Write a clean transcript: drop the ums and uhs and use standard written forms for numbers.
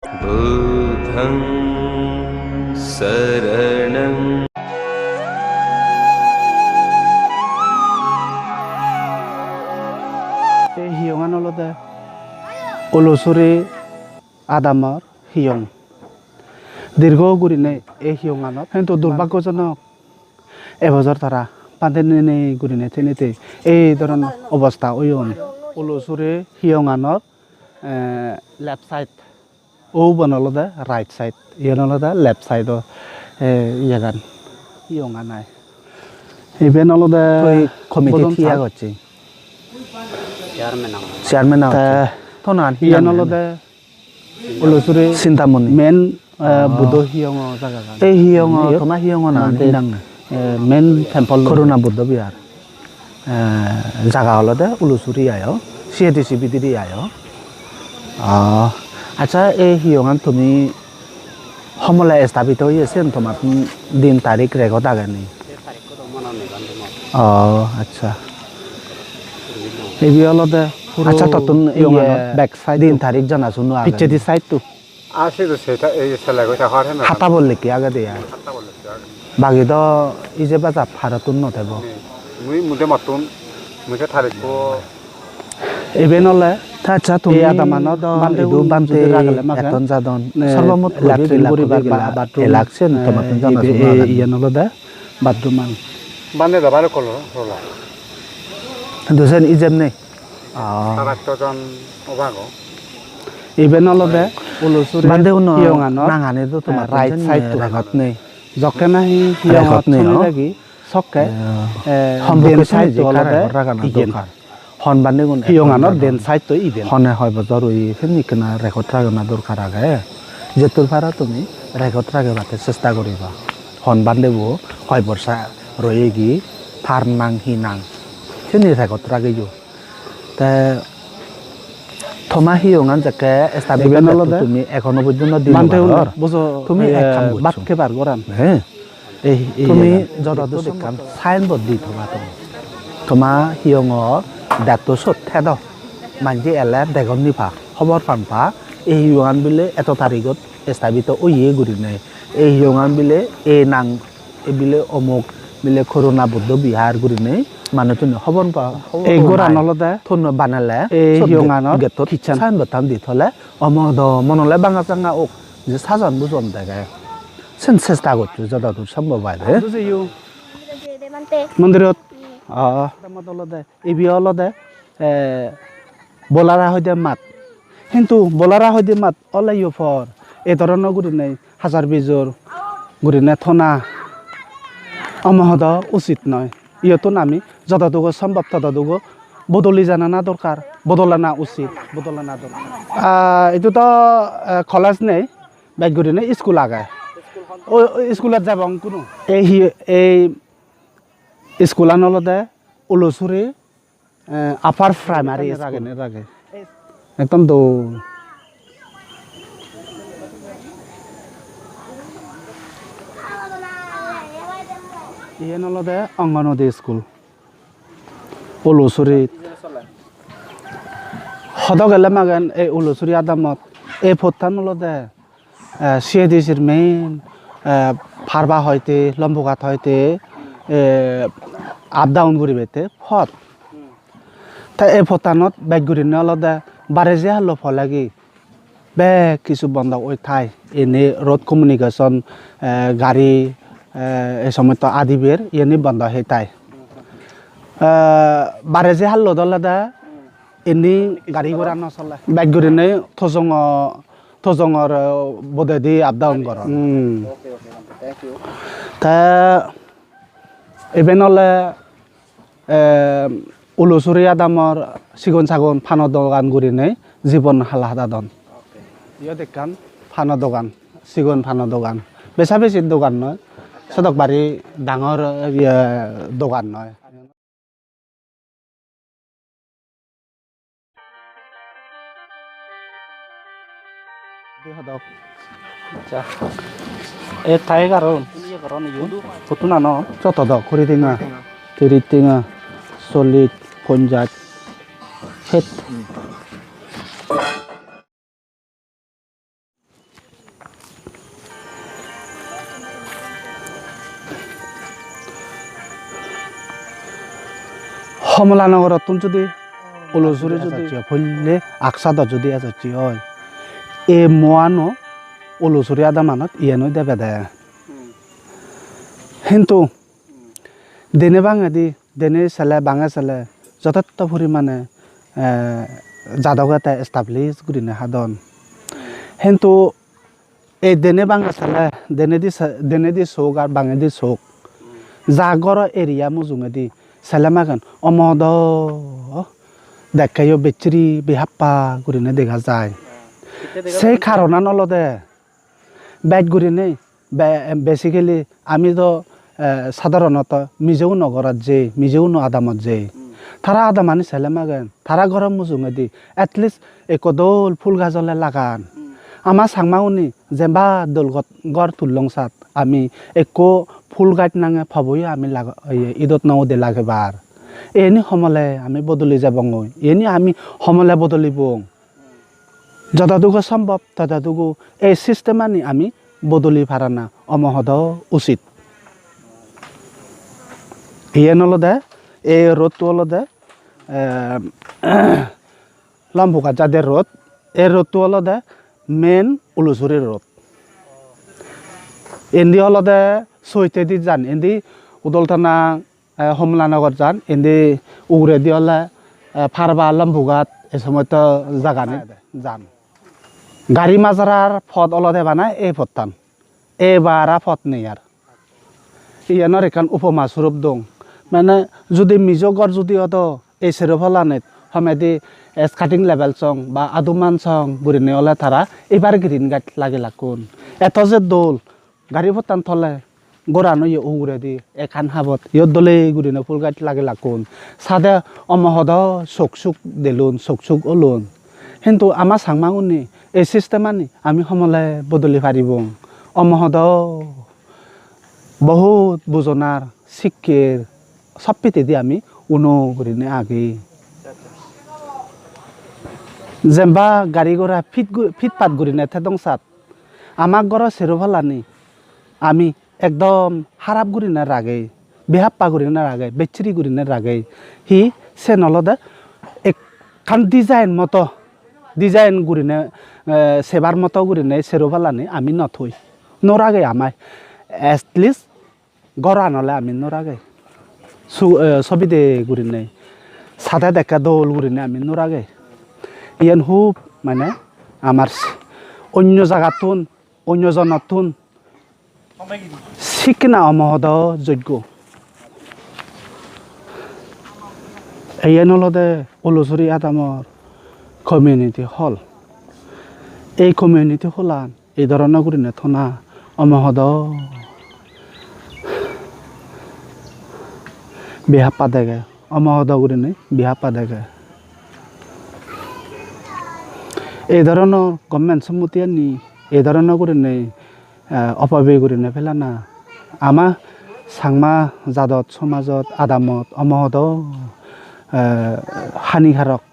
बुद्धं शरणं হিয়ঙান অলদে ওলসুরি আদামৰ হিয়ং দীৰ্ঘ গুৰিনে এই হিয়ঙানত কিন্তু দুৰ্ভাগ্যজনক এবছৰ তাৰা পান্ধেনে গুৰিনে তেনেতে এই ধৰণৰ অৱস্থা অয়ন ওলসুৰি হিয়ঙানৰ লেফ্ট চাইড ও বনলদে ৰাইট চাইড ইয়ানলদে লেফ্ট চাইডৰ ইয়াগান হিয়ঙা নাই ইভেন অলদে কমিটি থিয়া করছে চেয়ারম্যান তো না ইয়ানলদে ওলসুরি চিন্তামণি মেন বুদ্ধ হিয়ং জায়গা এই হিয়ং তোমার হিয়ং না মেন টেম্পল করুণা বুদ্ধ বিহার জায়গা হলদে উলুচুরি আয় সিএটিসি বিদিরি আয় আচ্ছা এই হিয়ঙান তুমি সমলে স্থাপিত হয়েছে তোমার দিন তারিখ রেকর্ড আগে নেই আচ্ছা এই অলদে আচ্ছা ততন ব্যাক সাইড দিন তারিখ জানা শুনো পিছেদি সাইড তো আসে তো সেটা এই ছেলেকে থাকার হ্যাঁ হাতা বললে কি আগে দেয়া বাকি তো এই যে বাজা ভারতুন নথাব মুই মুদে মাতুন মুখে থারিকো ইভেন হলে আচ্ছা তুমি আদামানত এদু বানতে এতন জাদন সর্বমোট ল্যাট্রিন করিবার বাথরুম লাগছেন তোমার জানা শুনো ইয়ান হলদে বাথরুম বানে দাবার কলো রলা দুসেন ইজেম নেই তার একজন অভাগ ইভেন হলদে ওলসুরি বান্দে উন হিয়ঙানৰ নাঙানে তো তোমার রাইট সাইড তো রেকর্ড নেই জকে নাহি হিয়ঙত নেই লাগি সকে সম্ভব সাইড তো অলদে ইগেন হন বান্দে গুণ হিয়ঙানৰ দেন সাইড তো ইভেন হনে হয় বজর ওই ফেনি কেনা রেকর্ড রাখনা দরকার আগে যে তোর ভাড়া তুমি রেকর্ড রাখে বাতে চেষ্টা করিবা হন বান্দে বো হয় বর্ষা রয়ে গি ফার নাং হি নাং ফেনি রেকর্ড রাখে যো তা থমা হিয়ঙান যাকে স্থাপিত তুমি এখনো পর্যন্ত দিন তুমি বাটকে পার গরান হ্যাঁ তুমি যত কাম সাইনবোর্ড দি থবা তুমি তোমা হিয়ঙ দায়িত্ব সত থেদ মানজি এলে দেগন নিফা খবর পানফা এই হিয়ঙান বিলে এত তারিখত স্থাপিত ওইয়ে গুৰি নাই এই হিয়ঙান বিলে এই নাং এই বিলে অমুক বিলে করোনা বুদ্ধ বিহার গুৰি নাই মানুহ খবর পা এই গরান অলদে থন বানালে এই হিয়ঙানৰ গেটত কিচেন সাইনবোর্ড তাম দি থলে অমদ মনলে বাঙা চাঙা ওক যে সাজান বুজন দেখায় সেন চেষ্টা করছো যতদূর সম্ভব হয় মন্দিৰত অলদে ইবি অলদে বলাৰা সৈতে মাত কিন্তু বলাৰা সৈতে মাত অলাই ফৰ এই ধৰণৰ গুৰি নাই হাজাৰ বীজৰ গুৰি নাই থনা অমহদ উচিত নয় ইয়তো আমি যতটুকু সম্ভব ততটুকু বদলি জানা দরকার বদলানা উচিত বদলানা দরকার এইটো তো কলেজ নেই বাইকগুড়ি নেই স্কুল আগায় ও স্কুলত যাব কোনো এই স্কুলান অলদে ওলসুরি আপার প্রাইমারি রাগে একদম দৌ ইয়ে নলদে অঙ্গনদী স্কুল ওলসুরিত সদ গেলে মাগেন এই ওলসুরি আদামত এই ফোরটান নলদে সিএডিসির মেইন ফারবা হইতে লম্বঘাট হইতে আপ ডাউন করিবেতে ফত তাই এই ফোরটানত বাইক ঘুরিনে অলদে বারে যে হালো ফলাগি বে কিছু বন্ধ ওই ঠাই এনে রোড কমিউনিকেশন গাড়ি এই সময় তো আদিবের ইয়ে বন্ধ হয়ে তাই বারে যে হাল্লো দলাদা এনে গাড়ি ঘোড়া নচলে বাইক ঘুরিনে থজঙর বোধে দি আপ ডাউন কর তা ইভেন হলে ওলসুরি আদামর সিগুন সাগুন ফানো দোকান ঘুরিনে জীবন হালাহাদা দন ইয়ে দেখান ফানো দোকান সিগুন ফানো দোকান বেচা বেশি দোকান নয় সদক বাড়ি ডাঙর দোকান নয় এই ঠাই কারণ কত না ন যত দ খড়ি টিঙা তিরি টিঙা সলিড পঞ্জাত হেট কমলানগরত যদি ওলসুরে যদি ফুললে আকসাদ যদি আছে হয় এ মোয়ানো ওলসুরে আদা মানত ইয়ানো দেবে দেয় কিন্তু দেনে বাঙাদি দেনে ছেলে বাঙা ছেলে যথেষ্ট পরিমাণে যাদকতা এষ্টাব্লিছ গুৰিনে সাধন কিন্তু এই দেনে বাঙা ছেলে দেনে দি চৌক আৰু বাঙে দি চৌক জাগৰ এৰিয়া মুজুঙেদি ছেলে মাগান অমদ দেখাইও বেচৰি বেহাপ্পা গুৰিনে দেখা যায় সেই কারণা নলদে ব্যাট গুরিনে বেসিক্যালি আমি তো সাধারণত মিজেও নগরত যে মিজেও ন আদামত যে তারা আদামানি ছেলে মাগেন তারা ঘরের মুজুঙে দি এটলিস্ট একদল ফুল গাজলে লাগান আমার সাংমাউনি যেবা দল গড় তুলংসাত আমি একো ফুল গাইট নাঙে ভাবই আমি ঈদত নাও দে লাগেবার এনি সমলে আমি বদলি যাবং এনি আমি সমলে বদলিব যতটুকু সম্ভব ততটুকু এই সিস্টেমানি আমি বদলি পারানা অমহদ উচিত ইয়ে নলদে এই রোদটো অলদে লম্বুকা যাদের রোদ এই রোদটো অলদে মেন উলুচুরির রোদ এন্দি অলদে সৈতে দি যান এন্দি উদলথানা হমলানগর যান এন্দি উগরে দি হলে ফারবা লম্বুগাত এই সময় তো জাগানে যান গাড়ি মাজারার ফদ অলদে বানায় এই ফদতান এবারা ফদ নেই আর ইয়ানোর এখান উপমা স্বরূপ দং মানে যদি মিজগর যদি অত এই সেরফলানেত সমেদি স্কার্টিং লেভেল সং বা আদুমান সং বুড়িনে ওলে তারা এবার গ্রিন গাইড লাগে লাগুন এত যে দোল গাড়ি ফতান থলে গোরানো ইয়ে উগুরে দি এখান হাবত ইয়ত দলে গুড়িনে ফুল গাইড লাগে লাগুন সাদে অমহদ চোখ চোখ দিলুন চোখ চোখ ওলুন কিন্তু আমার সাংমাউনি এই সিস্টেমানি আমি সমলে বদলি পারিব অমহদ বহুত বুজনার শিক্ষের সবপিতে দি আমি উনো গুড়িনে আগে যেবা গাড়ি ঘোড়া ফিটপাত গুড়িনে থেদংসাত আমার ঘর সেরোফালানি আমি একদম হারাপ গুড়িনে রাগে বেহাপ্পা গুড়িনে রাগে বেচরি গুড়িনে রাগে হি সে নলদে একখান ডিজাইন গুড়িনে সেবার মতো গুড়িনে সেরোফালানি আমি নথই নরাগে আমায় এটলিস্ট ঘর আনলে আমি নরাগে ছবি দে গুড়িনে সাদা দেখা দোল গুড়িনে আমি নরাগে ইয়ান খুব মানে আমার অন্য জায়গাতুন অন্য জনতুন শিক্ষা অমহদ যোগ্য ইয়ান হলদে উলুচুরি আদামর কমিউনিটি হল এই কমিউনিটি হলান এই ধরনের গুড়িনে থনা অমহদ বিহাপ্পা দেখে অমহদ গুড়িনে বিহাপ্পা দেখে এই ধরনের গভর্নমেন্ট সম্মতি আনি এই ধরনের গুড়িনে অপব্যয় গুড়িনে ফেলানা আমার সাংমা জাদত সমাজত আদামত অমহদ হানিকারক